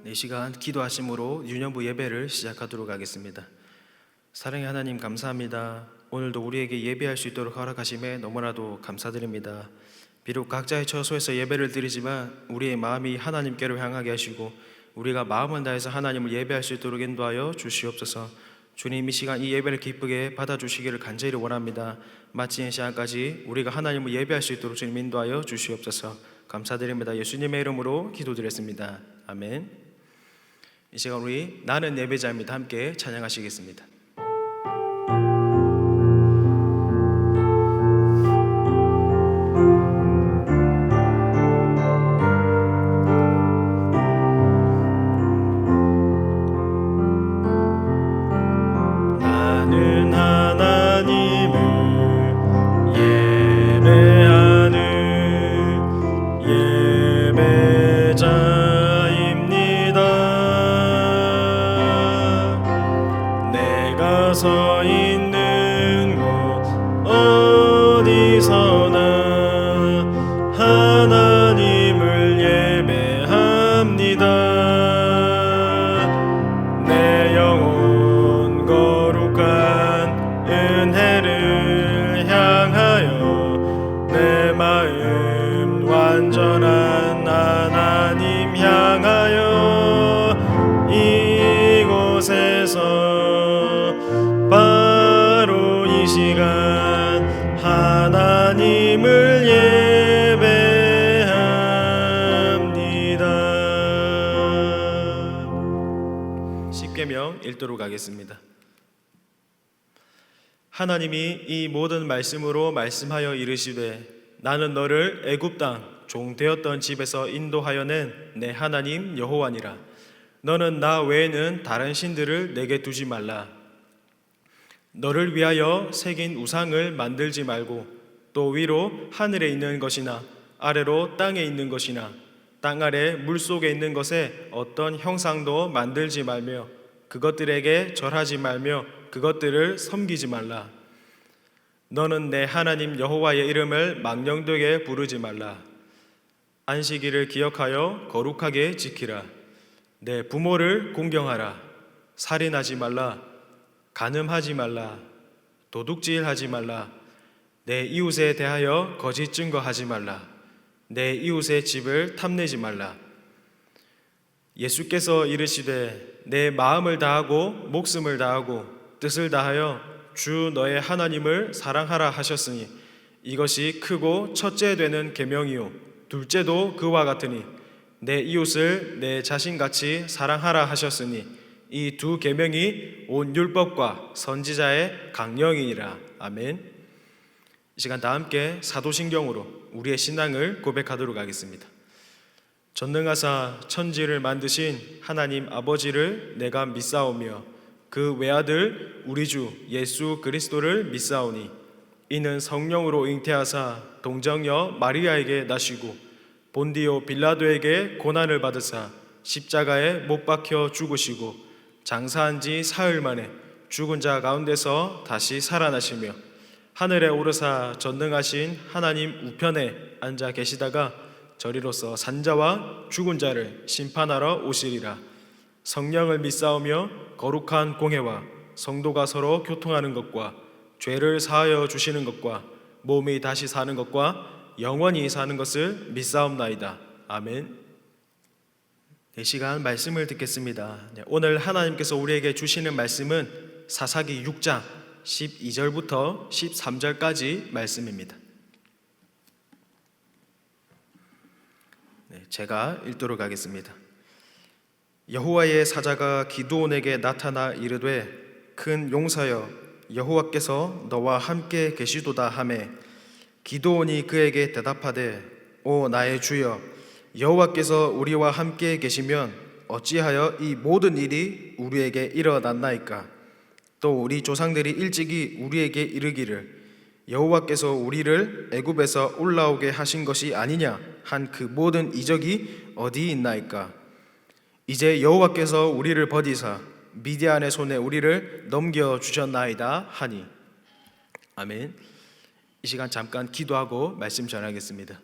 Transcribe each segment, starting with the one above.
이 시간 기도하심으로 유년부 예배를 시작하도록 하겠습니다. 사랑의 하나님, 감사합니다. 오늘도 우리에게 예배할 수 있도록 허락하심에 너무나도 감사드립니다. 비록 각자의 처소에서 예배를 드리지만 우리의 마음이 하나님께로 향하게 하시고 우리가 마음을 다해서 하나님을 예배할 수 있도록 인도하여 주시옵소서. 주님, 이 시간 이 예배를 기쁘게 받아주시기를 간절히 원합니다. 마치는 시간까지 우리가 하나님을 예배할 수 있도록 주님 인도하여 주시옵소서. 감사드립니다. 예수님의 이름으로 기도드렸습니다. 아멘. 이 시간 우리 나는 예배자입니다. 함께 찬양하시겠습니다. 서 있는 곳 어디서나 하나님을 예배합니다. 내 영혼 거룩한 은혜를 향하여 내 마음 완전한 하나님 향하여 이곳에서 바로 이 시간 하나님을 예배합니다. 십계명 읽도록 하겠습니다. 하나님이 이 모든 말씀으로 말씀하여 이르시되 나는 너를 애굽 땅 종 되었던 집에서 인도하여 낸 내 하나님 여호와니라. 너는 나 외에는 다른 신들을 내게 두지 말라. 너를 위하여 새긴 우상을 만들지 말고 또 위로 하늘에 있는 것이나 아래로 땅에 있는 것이나 땅 아래 물속에 있는 것에 어떤 형상도 만들지 말며 그것들에게 절하지 말며 그것들을 섬기지 말라. 너는 내 하나님 여호와의 이름을 망령되게 부르지 말라. 안식일을 기억하여 거룩하게 지키라. 내 부모를 공경하라. 살인하지 말라. 간음하지 말라. 도둑질하지 말라. 내 이웃에 대하여 거짓 증거하지 말라. 내 이웃의 집을 탐내지 말라. 예수께서 이르시되 내 마음을 다하고 목숨을 다하고 뜻을 다하여 주 너의 하나님을 사랑하라 하셨으니 이것이 크고 첫째 되는 계명이요 둘째도 그와 같으니 내 이웃을 내 자신같이 사랑하라 하셨으니 이 두 계명이 온 율법과 선지자의 강령이니라. 아멘. 이 시간 다 함께 사도신경으로 우리의 신앙을 고백하도록 하겠습니다. 전능하사 천지를 만드신 하나님 아버지를 내가 믿사오며 그 외아들 우리 주 예수 그리스도를 믿사오니 이는 성령으로 잉태하사 동정녀 마리아에게 나시고 본디오 빌라도에게 고난을 받으사 십자가에 못 박혀 죽으시고 장사한 지 사흘 만에 죽은 자 가운데서 다시 살아나시며 하늘에 오르사 전능하신 하나님 우편에 앉아 계시다가 저리로서 산자와 죽은 자를 심판하러 오시리라. 성령을 믿사오며 거룩한 공회와 성도가 서로 교통하는 것과 죄를 사하여 주시는 것과 몸이 다시 사는 것과 영원히 사는 것을 믿사옵나이다. 아멘. 이 시간 말씀을 듣겠습니다. 오늘 하나님께서 우리에게 주시는 말씀은 사사기 6장 12절부터 13절까지 말씀입니다. 제가 읽도록 하겠습니다. 여호와의 사자가 기드온에게 나타나 이르되 큰 용사여 여호와께서 너와 함께 계시도다 하매 기드온이 그에게 대답하되 오 나의 주여 여호와께서 우리와 함께 계시면 어찌하여 이 모든 일이 우리에게 일어났나이까. 또 우리 조상들이 일찍이 우리에게 이르기를 여호와께서 우리를 애굽에서 올라오게 하신 것이 아니냐 한 그 모든 이적이 어디 있나이까. 이제 여호와께서 우리를 버리사 미디안의 손에 우리를 넘겨주셨나이다 하니. 아멘. 이 시간 잠깐 기도하고 말씀 전하겠습니다.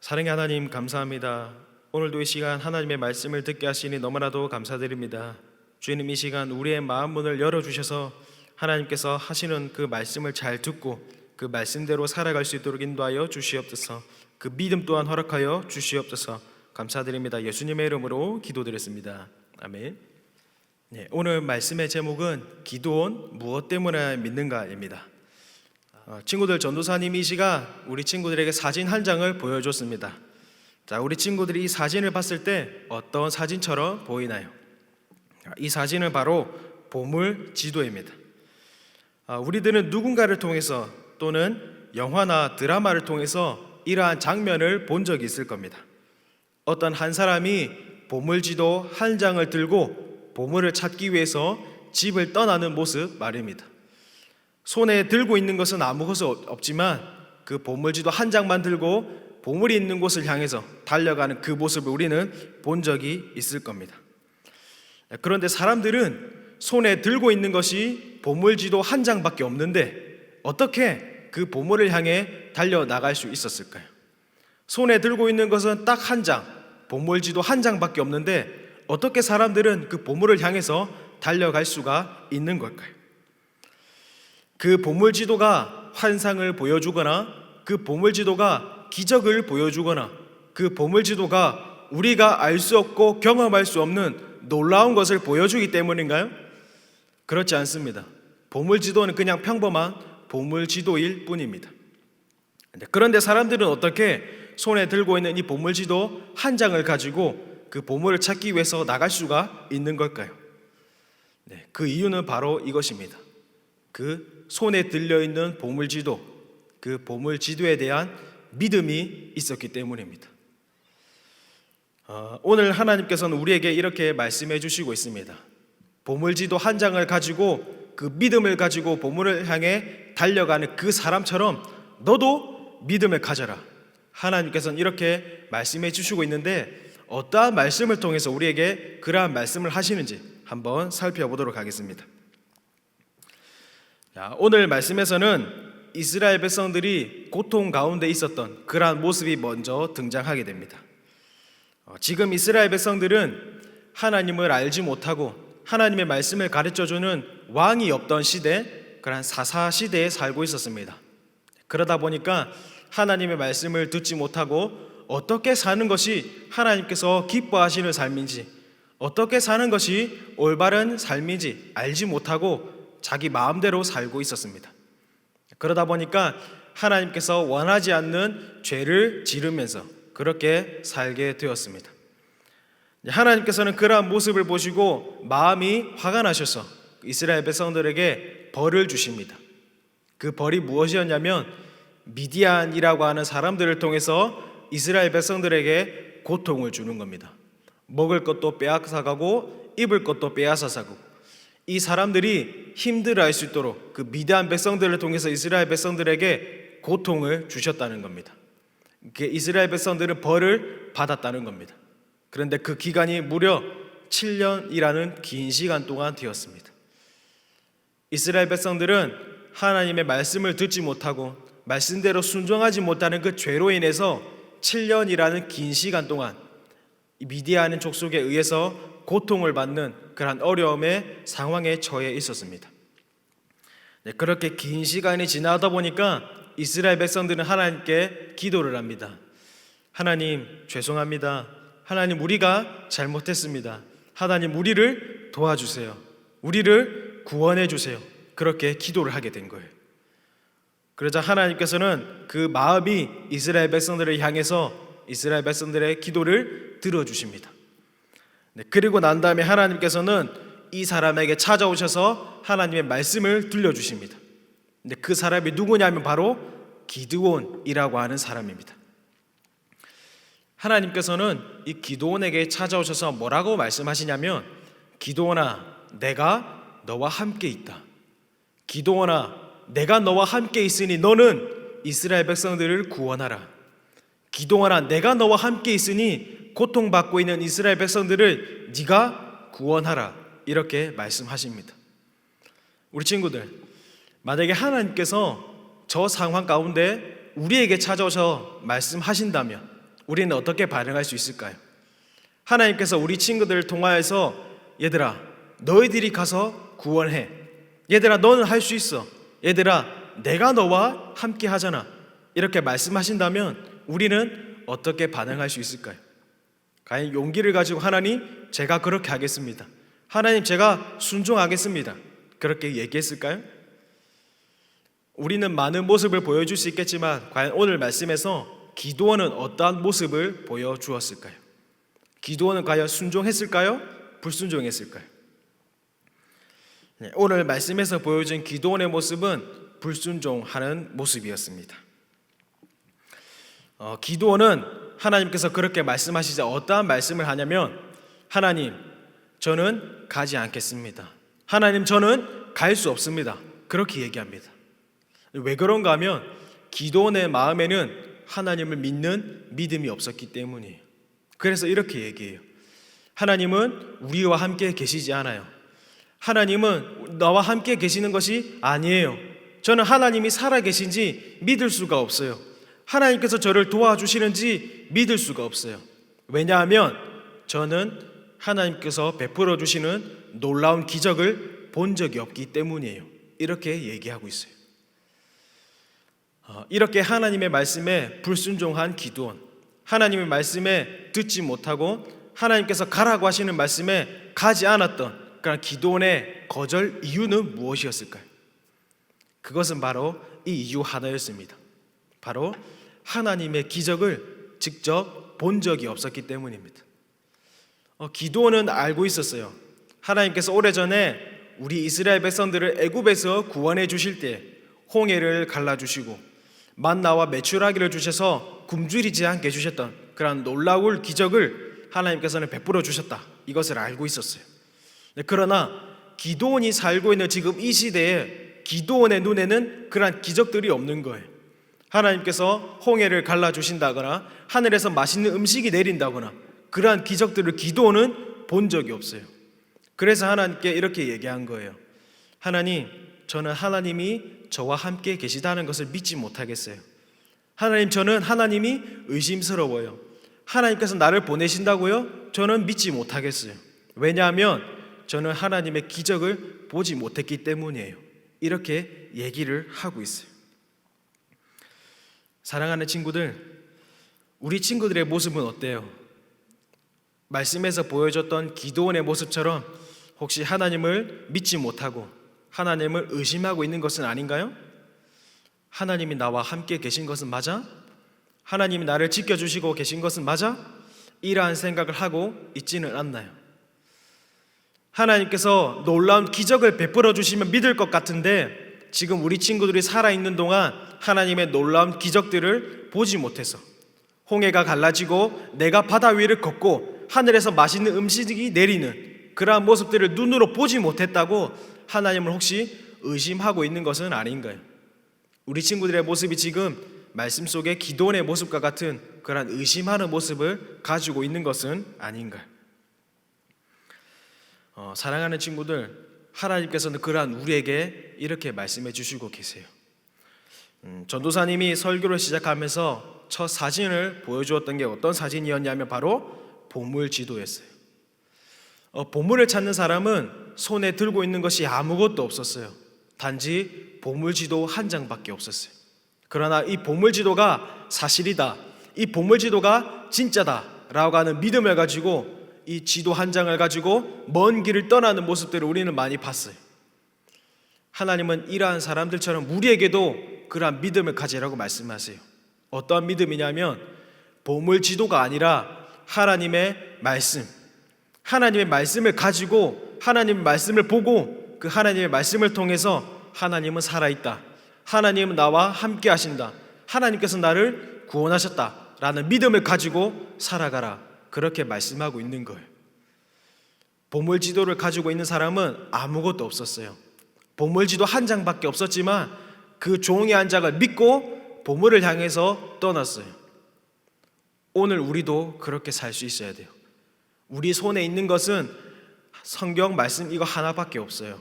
사랑의 하나님, 감사합니다. 오늘도 이 시간 하나님의 말씀을 듣게 하시니 너무나도 감사드립니다. 주님, 이 시간 우리의 마음 문을 열어주셔서 하나님께서 하시는 그 말씀을 잘 듣고 그 말씀대로 살아갈 수 있도록 인도하여 주시옵소서. 그 믿음 또한 허락하여 주시옵소서. 감사드립니다. 예수님의 이름으로 기도드렸습니다. 아멘. 오늘 말씀의 제목은 기드온 무엇 때문에 믿는가입니다. 친구들, 전도사님 이 시간 우리 친구들에게 사진 한 장을 보여줬습니다. 자, 우리 친구들이 이 사진을 봤을 때 어떤 사진처럼 보이나요? 이 사진은 바로 보물 지도입니다. 우리들은 누군가를 통해서 또는 영화나 드라마를 통해서 이러한 장면을 본 적이 있을 겁니다. 어떤 한 사람이 보물지도 한 장을 들고 보물을 찾기 위해서 집을 떠나는 모습 말입니다. 손에 들고 있는 것은 아무것도 없지만 그 보물지도 한 장만 들고 보물이 있는 곳을 향해서 달려가는 그 모습을 우리는 본 적이 있을 겁니다. 그런데 사람들은 손에 들고 있는 것이 보물지도 한 장밖에 없는데 어떻게 그 보물을 향해 달려나갈 수 있었을까요? 손에 들고 있는 것은 딱 한 장, 보물지도 한 장밖에 없는데 어떻게 사람들은 그 보물을 향해서 달려갈 수가 있는 걸까요? 그 보물지도가 환상을 보여주거나 그 보물지도가 기적을 보여주거나 그 보물지도가 우리가 알 수 없고 경험할 수 없는 놀라운 것을 보여주기 때문인가요? 그렇지 않습니다. 보물지도는 그냥 평범한 보물지도일 뿐입니다. 그런데 사람들은 어떻게 손에 들고 있는 이 보물지도 한 장을 가지고 그 보물을 찾기 위해서 나갈 수가 있는 걸까요? 그 이유는 바로 이것입니다. 그 손에 들려있는 보물지도, 그 보물지도에 대한 믿음이 있었기 때문입니다. 오늘 하나님께서는 우리에게 이렇게 말씀해 주시고 있습니다. 보물지도 한 장을 가지고 그 믿음을 가지고 보물을 향해 달려가는 그 사람처럼 너도 믿음을 가져라. 하나님께서는 이렇게 말씀해 주시고 있는데 어떠한 말씀을 통해서 우리에게 그러한 말씀을 하시는지 한번 살펴보도록 하겠습니다. 오늘 말씀에서는 이스라엘 백성들이 고통 가운데 있었던 그러한 모습이 먼저 등장하게 됩니다. 지금 이스라엘 백성들은 하나님을 알지 못하고 하나님의 말씀을 가르쳐주는 왕이 없던 시대, 그러한 사사 시대에 살고 있었습니다. 그러다 보니까 하나님의 말씀을 듣지 못하고 어떻게 사는 것이 하나님께서 기뻐하시는 삶인지, 어떻게 사는 것이 올바른 삶인지 알지 못하고 자기 마음대로 살고 있었습니다. 그러다 보니까 하나님께서 원하지 않는 죄를 지르면서 그렇게 살게 되었습니다. 하나님께서는 그러한 모습을 보시고 마음이 화가 나셔서 이스라엘 백성들에게 벌을 주십니다. 그 벌이 무엇이었냐면 미디안이라고 하는 사람들을 통해서 이스라엘 백성들에게 고통을 주는 겁니다. 먹을 것도 빼앗아가고 입을 것도 빼앗아가고 이 사람들이 힘들어할 수 있도록 그 미디안 백성들을 통해서 이스라엘 백성들에게 고통을 주셨다는 겁니다. 이스라엘 백성들은 벌을 받았다는 겁니다. 그런데 그 기간이 무려 7년이라는 긴 시간 동안 되었습니다. 이스라엘 백성들은 하나님의 말씀을 듣지 못하고 말씀대로 순종하지 못하는 그 죄로 인해서 7년이라는 긴 시간 동안 미디안 족속에 의해서 고통을 받는 그러한 어려움의 상황에 처해 있었습니다. 그렇게 긴 시간이 지나다 보니까 이스라엘 백성들은 하나님께 기도를 합니다. 하나님, 죄송합니다. 하나님, 우리가 잘못했습니다. 하나님, 우리를 도와주세요. 우리를 구원해 주세요. 그렇게 기도를 하게 된 거예요. 그러자 하나님께서는 그 마음이 이스라엘 백성들을 향해서 이스라엘 백성들의 기도를 들어주십니다. 그리고 난 다음에 하나님께서는 이 사람에게 찾아오셔서 하나님의 말씀을 들려주십니다. 근데 그 사람이 누구냐면 바로 기드온이라고 하는 사람입니다. 하나님께서는 이 기드온에게 찾아오셔서 뭐라고 말씀하시냐면 기드온아, 내가 너와 함께 있다. 기드온아, 내가 너와 함께 있으니 너는 이스라엘 백성들을 구원하라. 기드온아, 내가 너와 함께 있으니 고통받고 있는 이스라엘 백성들을 네가 구원하라. 이렇게 말씀하십니다. 우리 친구들, 만약에 하나님께서 저 상황 가운데 우리에게 찾아오셔 말씀하신다면 우리는 어떻게 반응할 수 있을까요? 하나님께서 우리 친구들을 통하여서 얘들아 너희들이 가서 구원해. 얘들아 너는 할 수 있어. 얘들아 내가 너와 함께 하잖아. 이렇게 말씀하신다면 우리는 어떻게 반응할 수 있을까요? 과연 용기를 가지고 하나님 제가 그렇게 하겠습니다. 하나님 제가 순종하겠습니다. 그렇게 얘기했을까요? 우리는 많은 모습을 보여줄 수 있겠지만 과연 오늘 말씀에서 기드온은 어떠한 모습을 보여주었을까요? 기드온은 과연 순종했을까요? 불순종했을까요? 오늘 말씀에서 보여준 기드온의 모습은 불순종하는 모습이었습니다. 기드온은 하나님께서 그렇게 말씀하시자 어떠한 말씀을 하냐면 하나님 저는 가지 않겠습니다. 하나님 저는 갈 수 없습니다. 그렇게 얘기합니다. 왜 그런가 하면 기드온의 마음에는 하나님을 믿는 믿음이 없었기 때문이에요. 그래서 이렇게 얘기해요. 하나님은 우리와 함께 계시지 않아요. 하나님은 나와 함께 계시는 것이 아니에요. 저는 하나님이 살아 계신지 믿을 수가 없어요. 하나님께서 저를 도와주시는지 믿을 수가 없어요. 왜냐하면 저는 하나님께서 베풀어 주시는 놀라운 기적을 본 적이 없기 때문이에요. 이렇게 얘기하고 있어요. 이렇게 하나님의 말씀에 불순종한 기드온, 하나님의 말씀에 듣지 못하고 하나님께서 가라고 하시는 말씀에 가지 않았던 그런 기드온의 거절 이유는 무엇이었을까요? 그것은 바로 이 이유 하나였습니다. 바로 하나님의 기적을 직접 본 적이 없었기 때문입니다. 기드온은 알고 있었어요. 하나님께서 오래전에 우리 이스라엘 백성들을 애굽에서 구원해 주실 때 홍해를 갈라주시고 만나와 메추라기를 주셔서 굶주리지 않게 해주셨던 그런 놀라운 기적을 하나님께서는 베풀어 주셨다. 이것을 알고 있었어요. 그러나 기드온이 살고 있는 지금 이 시대에 기드온의 눈에는 그러한 기적들이 없는 거예요. 하나님께서 홍해를 갈라주신다거나 하늘에서 맛있는 음식이 내린다거나 그러한 기적들을 기드온은 본 적이 없어요. 그래서 하나님께 이렇게 얘기한 거예요. 하나님, 저는 하나님이 저와 함께 계시다는 것을 믿지 못하겠어요. 하나님, 저는 하나님이 의심스러워요. 하나님께서 나를 보내신다고요? 저는 믿지 못하겠어요. 왜냐하면 저는 하나님의 기적을 보지 못했기 때문이에요. 이렇게 얘기를 하고 있어요. 사랑하는 친구들, 우리 친구들의 모습은 어때요? 말씀에서 보여줬던 기드온의 모습처럼 혹시 하나님을 믿지 못하고 하나님을 의심하고 있는 것은 아닌가요? 하나님이 나와 함께 계신 것은 맞아? 하나님이 나를 지켜주시고 계신 것은 맞아? 이러한 생각을 하고 있지는 않나요? 하나님께서 놀라운 기적을 베풀어 주시면 믿을 것 같은데 지금 우리 친구들이 살아있는 동안 하나님의 놀라운 기적들을 보지 못해서 홍해가 갈라지고 내가 바다 위를 걷고 하늘에서 맛있는 음식이 내리는 그러한 모습들을 눈으로 보지 못했다고 하나님을 혹시 의심하고 있는 것은 아닌가요? 우리 친구들의 모습이 지금 말씀 속에 기드온의 모습과 같은 그러한 의심하는 모습을 가지고 있는 것은 아닌가요? 사랑하는 친구들, 하나님께서는 그러한 우리에게 이렇게 말씀해 주시고 계세요. 전도사님이 설교를 시작하면서 첫 사진을 보여주었던 게 어떤 사진이었냐면 바로 보물지도였어요. 보물을 찾는 사람은 손에 들고 있는 것이 아무것도 없었어요. 단지 보물지도 한 장밖에 없었어요. 그러나 이 보물지도가 사실이다, 이 보물지도가 진짜다 라고 하는 믿음을 가지고 이 지도 한 장을 가지고 먼 길을 떠나는 모습들을 우리는 많이 봤어요. 하나님은 이러한 사람들처럼 우리에게도 그러한 믿음을 가지라고 말씀하세요. 어떠한 믿음이냐면 보물지도가 아니라 하나님의 말씀, 하나님의 말씀을 가지고 하나님의 말씀을 보고 그 하나님의 말씀을 통해서 하나님은 살아있다, 하나님은 나와 함께 하신다, 하나님께서 나를 구원하셨다 라는 믿음을 가지고 살아가라, 그렇게 말씀하고 있는 거예요. 보물지도를 가지고 있는 사람은 아무것도 없었어요. 보물지도 한 장밖에 없었지만 그 종이 한 장을 믿고 보물을 향해서 떠났어요. 오늘 우리도 그렇게 살 수 있어야 돼요. 우리 손에 있는 것은 성경 말씀 이거 하나밖에 없어요.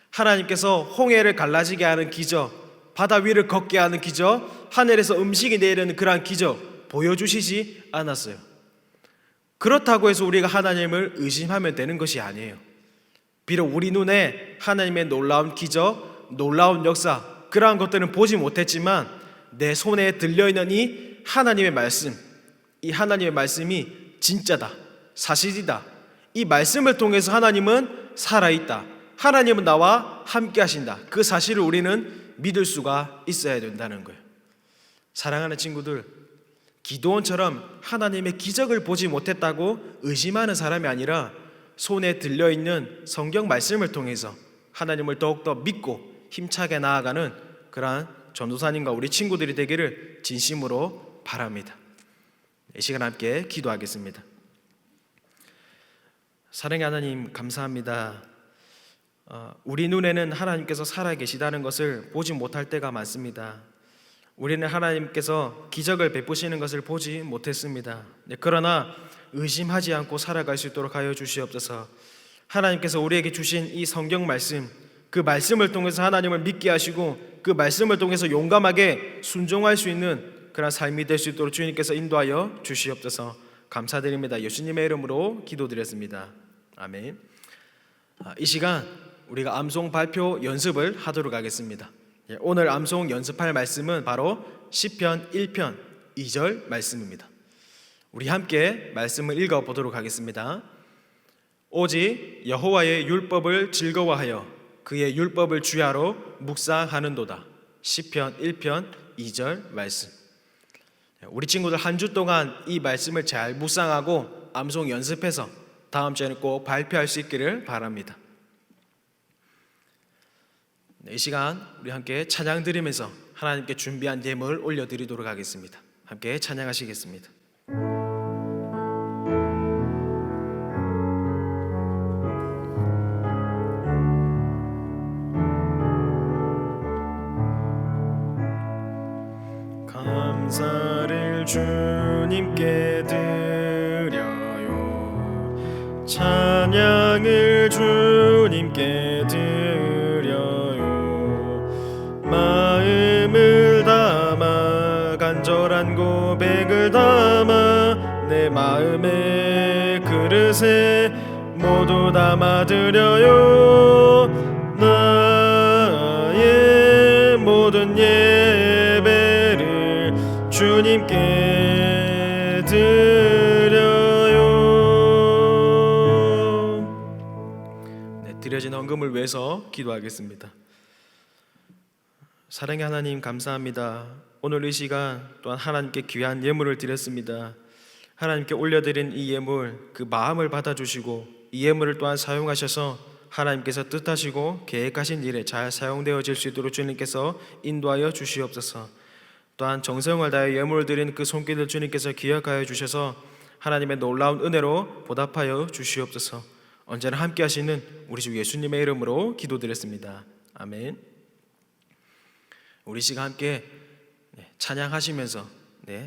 하나님께서 홍해를 갈라지게 하는 기적, 바다 위를 걷게 하는 기적, 하늘에서 음식이 내리는 그러한 기적 보여주시지 않았어요. 그렇다고 해서 우리가 하나님을 의심하면 되는 것이 아니에요. 비록 우리 눈에 하나님의 놀라운 기적, 놀라운 역사, 그러한 것들은 보지 못했지만 내 손에 들려있는 이 하나님의 말씀, 이 하나님의 말씀이 진짜다, 사실이다. 이 말씀을 통해서 하나님은 살아있다, 하나님은 나와 함께 하신다. 그 사실을 우리는 믿을 수가 있어야 된다는 거예요. 사랑하는 친구들, 기도원처럼 하나님의 기적을 보지 못했다고 의심하는 사람이 아니라 손에 들려있는 성경 말씀을 통해서 하나님을 더욱더 믿고 힘차게 나아가는 그러한 전도사님과 우리 친구들이 되기를 진심으로 바랍니다. 이 시간 함께 기도하겠습니다. 사랑의 하나님, 감사합니다. 우리 눈에는 하나님께서 살아계시다는 것을 보지 못할 때가 많습니다. 우리는 하나님께서 기적을 베푸시는 것을 보지 못했습니다. 그러나 의심하지 않고 살아갈 수 있도록 하여 주시옵소서. 하나님께서 우리에게 주신 이 성경 말씀, 그 말씀을 통해서 하나님을 믿게 하시고 그 말씀을 통해서 용감하게 순종할 수 있는 그런 삶이 될 수 있도록 주님께서 인도하여 주시옵소서. 감사드립니다. 예수님의 이름으로 기도드렸습니다. 아멘. 이 시간 우리가 암송 발표 연습을 하도록 하겠습니다. 오늘 암송 연습할 말씀은 바로 시편 1편 2절 말씀입니다. 우리 함께 말씀을 읽어보도록 하겠습니다. 오직 여호와의 율법을 즐거워하여 그의 율법을 주야로 묵상하는도다. 시편 1편 2절 말씀. 우리 친구들 한 주 동안 이 말씀을 잘 묵상하고 암송 연습해서 다음 주에는 꼭 발표할 수 있기를 바랍니다. 이 시간 우리 함께 찬양 드리면서 하나님께 준비한 예물을 올려드리도록 하겠습니다. 함께 찬양하시겠습니다. 감사를 주님께 드려요, 찬양을 주님께 드려요. 마음을 담아 간절한 고백을 담아 내 마음의 그릇에 모두 담아드려요. 나의 모든 예배를 주님께 드려요. 드려진 헌금을 위해서 기도하겠습니다. 사랑의 하나님, 감사합니다. 오늘 이 시간 또한 하나님께 귀한 예물을 드렸습니다. 하나님께 올려드린 이 예물, 그 마음을 받아주시고 이 예물을 또한 사용하셔서 하나님께서 뜻하시고 계획하신 일에 잘 사용되어질 수 있도록 주님께서 인도하여 주시옵소서. 또한 정성을 다해 예물을 드린 그 손길을 주님께서 기억하여 주셔서 하나님의 놀라운 은혜로 보답하여 주시옵소서. 언제나 함께 하시는 우리 주 예수님의 이름으로 기도드렸습니다. 아멘. 우리 시간 함께 찬양하시면서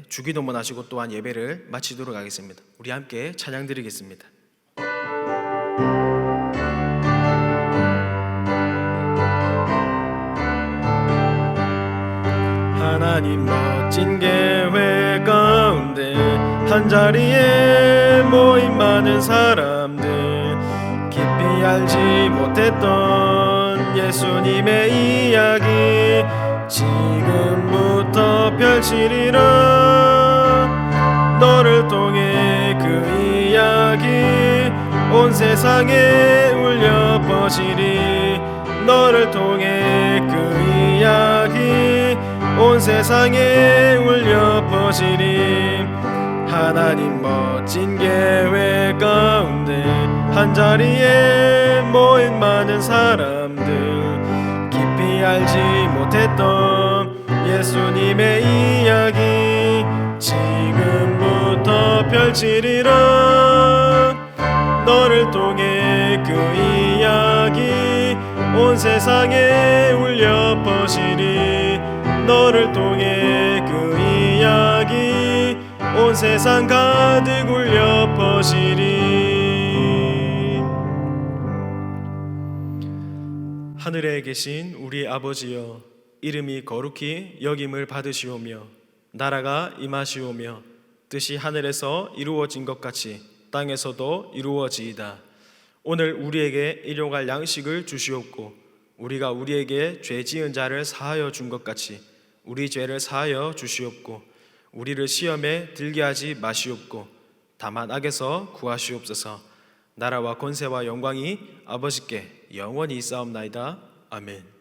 주기도문 하시고 또한 예배를 마치도록 하겠습니다. 우리 함께 찬양 드리겠습니다. 하나님 멋진 계획 가운데 한자리에 모인 많은 사람들, 깊이 알지 못했던 예수님의 이야기 지금부터 펼치리라. 너를 통해 그 이야기 온 세상에 울려 퍼지리. 너를 통해 그 이야기 온 세상에 울려 퍼지리. 하나님 멋진 계획 가운데 한자리에 모인 많은 사람들, 깊이 알지 못했던 예수님의 이야기 지금부터 펼치리라. 너를 통해 그 이야기 온 세상에 울려 퍼지리. 너를 통해 그 이야기 온 세상 가득 울려 퍼지리. 하늘에 계신 우리 아버지여, 이름이 거룩히 여김을 받으시오며 나라가 임하시오며 뜻이 하늘에서 이루어진 것 같이 땅에서도 이루어지이다. 오늘 우리에게 일용할 양식을 주시옵고 우리가 우리에게 죄 지은 자를 사하여 준 것 같이 우리 죄를 사하여 주시옵고 우리를 시험에 들게 하지 마시옵고 다만 악에서 구하시옵소서. 나라와 권세와 영광이 아버지께 영원히 있사옵나이다. 아멘.